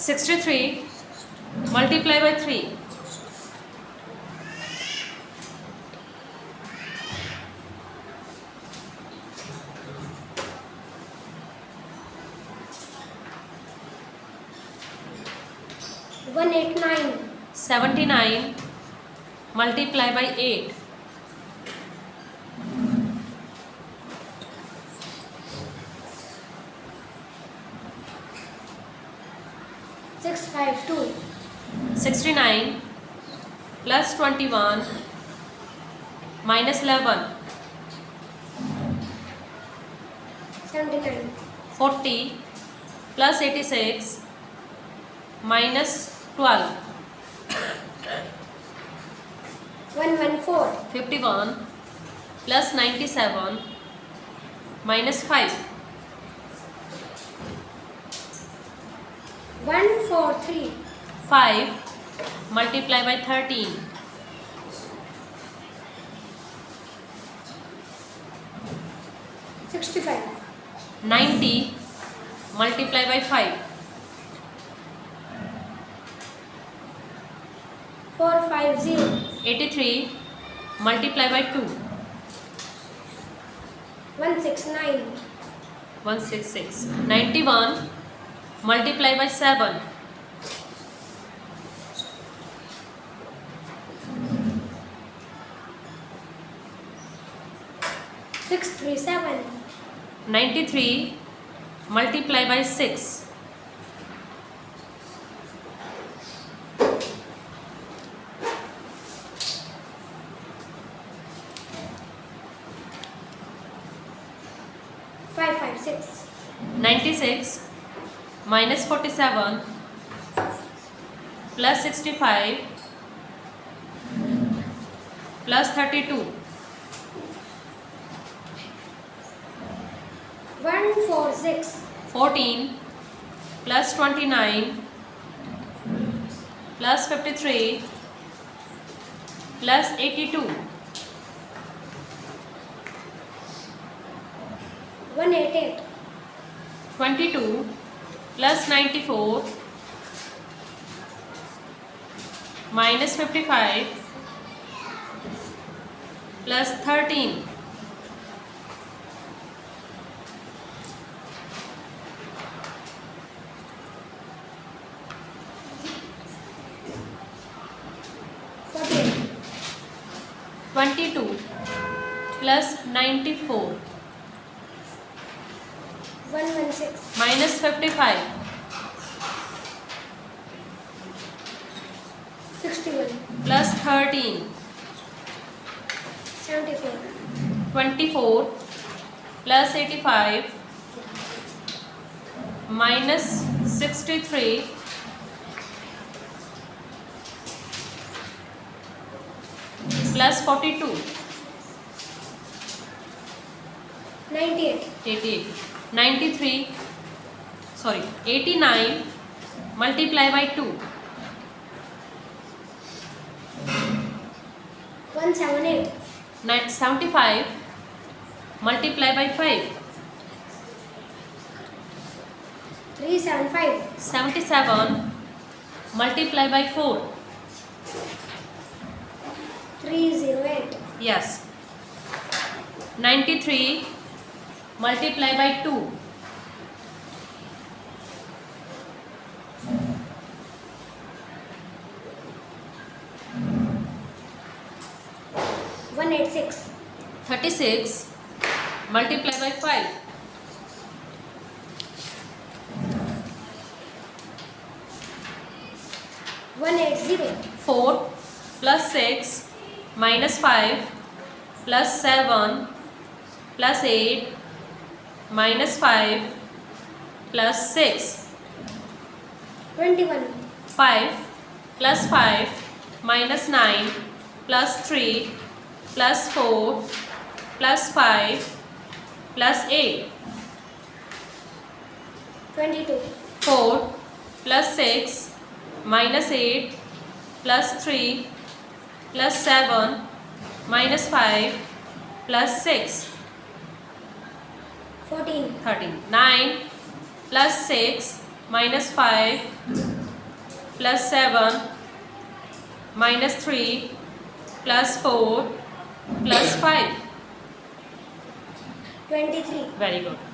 63 multiply by 3. 189. 79 multiply by 8. 652. 69 plus 21 minus 11. 79. 40 plus 86 minus 12. 114. 51 plus 97 minus 5. 143. 5 multiply by 13. 65. 90 multiply by 5. 450. 83 multiply by 2. 169. 166. 91 multiply by 7. 637. 93 multiply by 6. 556. 96 minus 47 plus 65 plus 32. 146. 14 plus 29 plus 53 plus 82. 188. 22 plus 94 minus 55 plus 13. 22 plus 94 116. minus 55 61. plus 13. 74. 24 plus 85 minus 63 plus 42. 98. 88. 93 sorry 89 multiply by 2. 178. 75 multiply by 5. 375. 77 multiply by 4. 308. Yes. 93 multiply by 2. 186. 36 multiply by 5. 180. 4 plus 6 minus 5 plus 7 plus 8 minus 5 plus 6. 21. 5 plus 5 minus 9 plus 3 plus 4 plus 5 plus 8. 22. 4 plus 6 minus 8 plus 3 plus 7 minus 5 plus 6. 14. 13. 9 plus 6 minus 5 plus 7 minus 3 plus 4 plus 5. 23. Very good.